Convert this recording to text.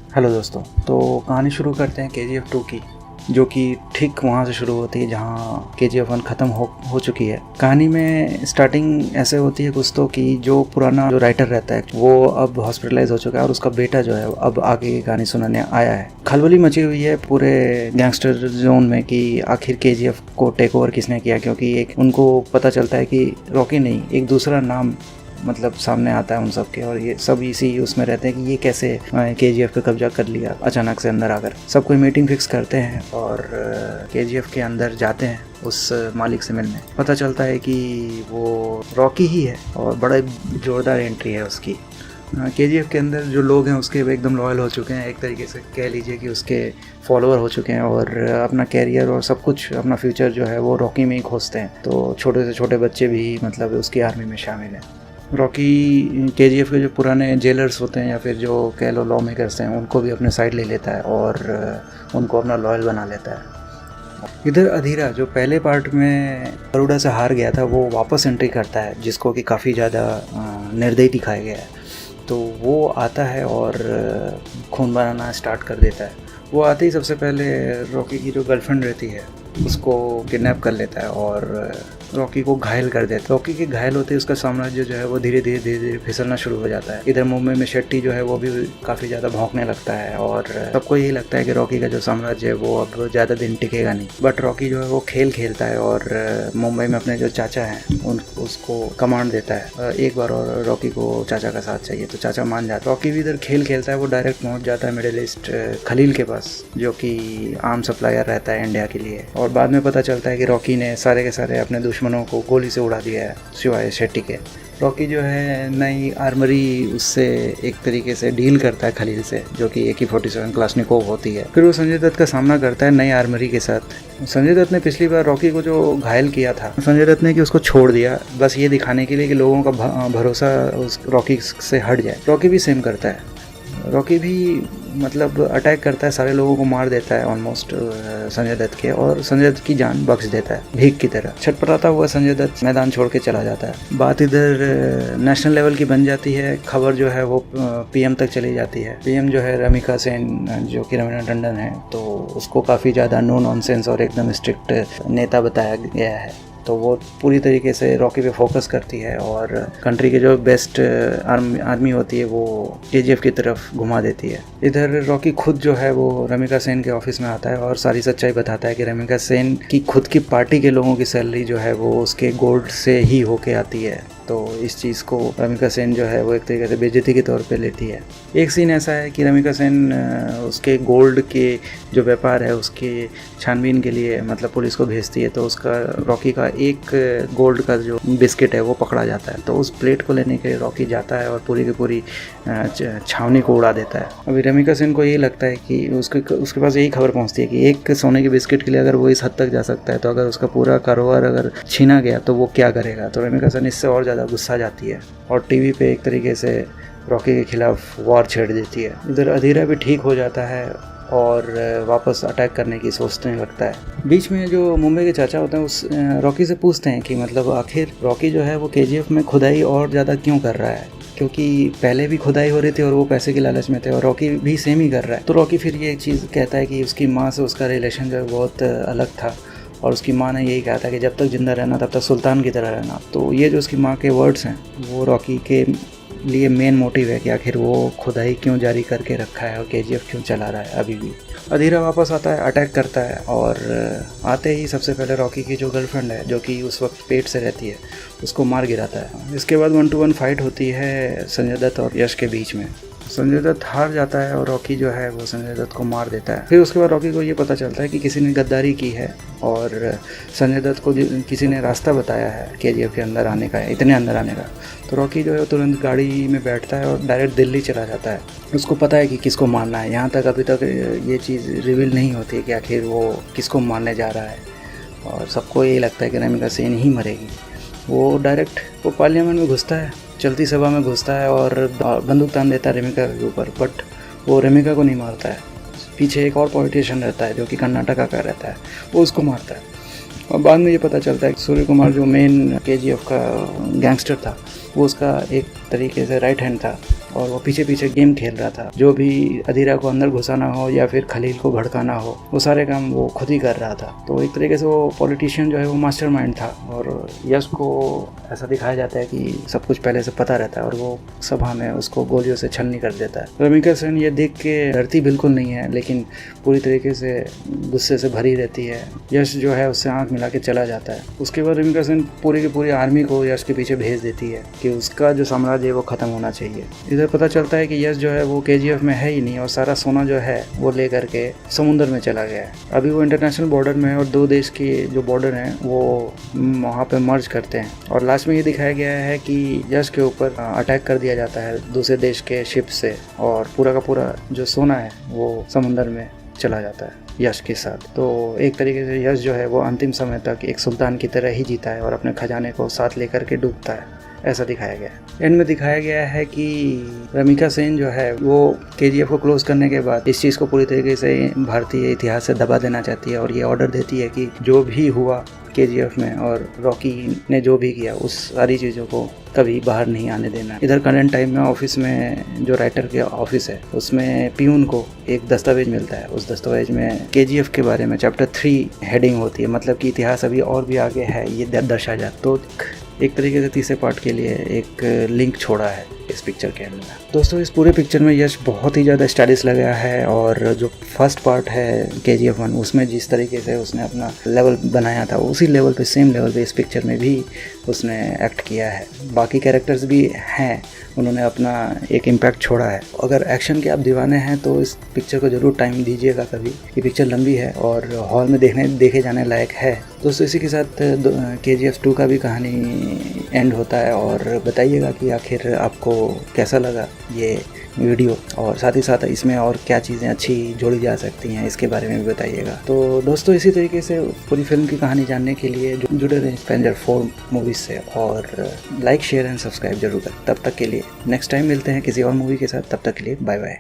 Hello दोस्तों। तो कहानी शुरू करते हैं KGF 2 की, जो कि ठीक वहाँ से शुरू होती है जहाँ KGF 1 ख़त्म हो चुकी है। कहानी में स्टार्टिंग ऐसे होती है कुछ तो कि जो पुराना जो राइटर रहता है वो अब हॉस्पिटलाइज हो चुका है और उसका बेटा जो है अब आगे की कहानी सुनाने आया है। खलबली मची हुई है पूरे गैंगस्टर जोन में कि आखिर KGF को टेक ओवर किसने किया, क्योंकि एक उनको पता चलता है कि रॉकी नहीं, एक दूसरा नाम मतलब सामने आता है उन सब के, और ये सब इसी उसमें रहते हैं कि ये कैसे KGF पे कब्जा कर लिया अचानक से अंदर आकर। सब कोई मीटिंग फिक्स करते हैं और KGF के अंदर जाते हैं उस मालिक से मिलने। पता चलता है कि वो रॉकी ही है और बड़ा जोरदार एंट्री है उसकी। KGF के अंदर जो लोग हैं उसके एकदम लॉयल हो चुके हैं, एक तरीके से कह लीजिए कि उसके फॉलोअर हो चुके हैं और अपना कैरियर और सब कुछ, अपना फ्यूचर जो है वो रॉकी में ही खोजते हैं। तो छोटे से छोटे बच्चे भी मतलब उसकी आर्मी में शामिल हैं। रॉकी KGF के जो पुराने जेलर्स होते हैं या फिर जो कह लो लॉ मेकर्स हैं उनको भी अपने साइड ले लेता है और उनको अपना लॉयल बना लेता है। इधर अधीरा जो पहले पार्ट में बड़ौदा से हार गया था वो वापस एंट्री करता है, जिसको कि काफ़ी ज़्यादा निर्दयी दिखाया गया है। तो वो आता है और खून बनाना स्टार्ट कर देता है। वो आते ही सबसे पहले रॉकी की जो गर्लफ्रेंड रहती है उसको किडनैप कर लेता है और रॉकी को घायल कर देता है। रॉकी के घायल होते ही उसका साम्राज्य जो है वो धीरे धीरे फिसलना शुरू हो जाता है। इधर मुंबई में शेट्टी जो है वो भी काफ़ी ज़्यादा भौंकने लगता है और सबको यही लगता है कि रॉकी का जो साम्राज्य है वो अब ज़्यादा दिन टिकेगा नहीं। बट रॉकी जो है वो खेल खेलता है और मुंबई में अपने जो चाचा हैं उसको कमांड देता है एक बार, और रॉकी को चाचा का साथ चाहिए तो चाचा मान जाता है। रॉकी भी इधर खेल खेलता है, वो डायरेक्ट पहुँच जाता है मिडिल ईस्ट खलील के पास, जो कि आर्म सप्लायर रहता है इंडिया के लिए। और बाद में पता चलता है कि रॉकी ने सारे के सारे अपने दुश्मनों को गोली से उड़ा दिया है सिवाय शेट्टी के। रॉकी जो है नई आर्मरी उससे एक तरीके से डील करता है खलील से, जो कि AK-47 क्लाशनिकोव होती है। फिर वो संजय दत्त का सामना करता है नई आर्मरी के साथ। संजय दत्त ने पिछली बार रॉकी को जो घायल किया था, संजय दत्त ने कि उसको छोड़ दिया बस ये दिखाने के लिए कि लोगों का भरोसा उस रॉकी से हट जाए। रॉकी भी सेम करता है। रॉकी भी मतलब अटैक करता है, सारे लोगों को मार देता है ऑलमोस्ट संजय दत्त के, और संजय दत्त की जान बख्श देता है भीख की तरह। छटपटाता हुआ संजय दत्त मैदान छोड़ के चला जाता है। बात इधर नेशनल लेवल की बन जाती है। खबर जो है वो PM तक चली जाती है। PM जो है रमिका सेन, जो कि रवीना टंडन है, तो उसको काफ़ी ज़्यादा नो नॉनसेंस और एकदम स्ट्रिक्ट नेता बताया गया है। तो वो पूरी तरीके से रॉकी पे फोकस करती है और कंट्री के जो बेस्ट आर्मी होती है वो KGF की तरफ घुमा देती है। इधर रॉकी खुद जो है वो रमिका सेन के ऑफिस में आता है और सारी सच्चाई बताता है कि रमिका सेन की खुद की पार्टी के लोगों की सैलरी जो है वो उसके गोल्ड से ही होके आती है। तो इस चीज़ को रमिका सेन जो है वो एक तरीके से बेइज्जती के तौर पे लेती है। एक सीन ऐसा है कि रमिका सेन उसके गोल्ड के जो व्यापार है उसके छानबीन के लिए मतलब पुलिस को भेजती है, तो उसका रॉकी का एक गोल्ड का जो बिस्किट है वो पकड़ा जाता है। तो उस प्लेट को लेने के लिए रॉकी जाता है और पूरी की पूरी छावनी को उड़ा देता है। अभी रमिका सेन को यही लगता है कि उसके पास यही खबर पहुंचती है कि एक सोने के बिस्किट के लिए अगर वो इस हद तक जा सकता है, तो अगर उसका पूरा कारोबार अगर छीना गया तो वो क्या करेगा। तो रमिका सेन इससे और ज़्यादा गुस्सा जाती है और टीवी पे एक तरीके से रॉकी के खिलाफ वॉर छेड़ देती है। इधर अधीरा भी ठीक हो जाता है और वापस अटैक करने की सोचने लगता है। बीच में जो मुंबई के चाचा होते हैं उस रॉकी से पूछते हैं कि मतलब आखिर रॉकी जो है वो KGF में खुदाई और ज़्यादा क्यों कर रहा है, क्योंकि पहले भी खुदाई हो रही थी और वो पैसे के लालच में थे और रॉकी भी सेम ही कर रहा है। तो रॉकी फिर ये एक चीज़ कहता है कि उसकी माँ से उसका रिलेशन जो है बहुत अलग था और उसकी माँ ने यही कहा था कि जब तक ज़िंदा रहना तब तक सुल्तान की तरह रहना। तो ये जो उसकी माँ के वर्ड्स हैं वो रॉकी के लिए मेन मोटिव है कि आखिर वो खुदाई क्यों जारी करके रखा है और KGF क्यों चला रहा है अभी भी। अधीरा वापस आता है, अटैक करता है और आते ही सबसे पहले रॉकी की जो गर्लफ्रेंड है जो कि उस वक्त पेट से रहती है उसको मार गिराता है। इसके बाद 1-to-1 फाइट होती है संजय दत्त और यश के बीच में। संजय दत्त हार जाता है और रॉकी जो है वो संजय दत्त को मार देता है। फिर उसके बाद रॉकी को ये पता चलता है कि किसी ने गद्दारी की है और संजय दत्त को किसी ने रास्ता बताया है KGF के अंदर आने का, इतने अंदर आने का। तो रॉकी जो है तुरंत गाड़ी में बैठता है और डायरेक्ट दिल्ली चला जाता है। उसको पता है कि किसको मारना है। यहाँ तक अभी तक ये चीज़ रिवील नहीं होती है कि आखिर वो किसको मारने जा रहा है और सबको यही लगता है कि रमिका सेन ही मरेगी। वो डायरेक्ट वो पार्लियामेंट में घुसता है, चलती सभा में घुसता है और बंदूक तान देता है रमिका के ऊपर, बट वो रमिका को नहीं मारता है। पीछे एक और पॉलिटिशियन रहता है जो कि कर्नाटका का रहता है, वो उसको मारता है। और बाद में ये पता चलता है कि सूर्य कुमार जो मेन KGF का गैंगस्टर था वो उसका एक तरीके से राइट हैंड था और वो पीछे पीछे गेम खेल रहा था। जो भी अधीरा को अंदर घुसाना हो या फिर खलील को भड़काना हो, वो सारे काम वो खुद ही कर रहा था। तो एक तरीके से वो पॉलिटिशियन जो है वो मास्टरमाइंड था, और यश को ऐसा दिखाया जाता है कि सब कुछ पहले से पता रहता है और वो सभा में उसको गोलियों से छलनी कर देता है। रमिका सेन ये देख के डरती बिल्कुल नहीं है, लेकिन पूरी तरीके से गुस्से से भरी रहती है। यश जो है उससे आंख मिला के चला जाता है। उसके बाद रमिका सेन पूरी की पूरी आर्मी को यश के पीछे भेज देती है कि उसका जो साम्राज्य है वो खत्म होना चाहिए। इधर पता चलता है कि यश जो है वो KGF में है ही नहीं, और सारा सोना जो है वो ले करके समुद्र में चला गया है। अभी वो इंटरनेशनल बॉर्डर में है और दो देश की जो बॉर्डर हैं वो वहाँ पे मर्ज करते हैं, और लास्ट में ये दिखाया गया है कि यश के ऊपर अटैक कर दिया जाता है दूसरे देश के शिप से, और पूरा का पूरा जो सोना है वो समुद्र में चला जाता है यश के साथ। तो एक तरीके से यश जो है वो अंतिम समय तक एक सुल्तान की तरह ही जीता है और अपने खजाने को साथ लेकर के डूबता है, ऐसा दिखाया गया है। एंड में दिखाया गया है कि रमिका सेन जो है वो KGF को क्लोज करने के बाद इस चीज़ को पूरी तरीके से भारतीय इतिहास से दबा देना चाहती है, और ये ऑर्डर देती है कि जो भी हुआ KGF में और रॉकी ने जो भी किया उस सारी चीज़ों को कभी बाहर नहीं आने देना। इधर करंट टाइम में ऑफिस में जो राइटर के ऑफिस है उसमें पियून को एक दस्तावेज मिलता है। उस दस्तावेज में KGF के बारे में चैप्टर 3 हेडिंग होती है, मतलब कि इतिहास अभी और भी आगे है ये दर्शाया जाता। तो एक तरीके से तीसरे पार्ट के लिए एक लिंक छोड़ा है इस पिक्चर के अंदर। दोस्तों इस पूरे पिक्चर में यश बहुत ही ज़्यादा स्टाइलिश लगा है, और जो फर्स्ट पार्ट है KGF 1 उसमें जिस तरीके से उसने अपना लेवल बनाया था उसी लेवल पे, सेम लेवल पे इस पिक्चर में भी उसने एक्ट किया है। बाकी कैरेक्टर्स भी हैं, उन्होंने अपना एक इम्पैक्ट छोड़ा है। अगर एक्शन के आप दीवाने हैं तो इस पिक्चर को ज़रूर टाइम दीजिएगा कभी। ये पिक्चर लंबी है और हॉल में देखे जाने लायक है। दोस्तों इसी के साथ KGF 2 का भी कहानी एंड होता है, और बताइएगा कि आखिर आपको कैसा लगा ये वीडियो, और साथ ही साथ इसमें और क्या चीज़ें अच्छी जोड़ी जा सकती हैं इसके बारे में भी बताइएगा। तो दोस्तों इसी तरीके से पूरी फिल्म की कहानी जानने के लिए जुड़े रहें स्ट्रेंजर 4 मूवीज़ से, और लाइक शेयर एंड सब्सक्राइब जरूर करें। तब तक के लिए नेक्स्ट टाइम मिलते हैं किसी और मूवी के साथ, तब तक के लिए बाय बाय।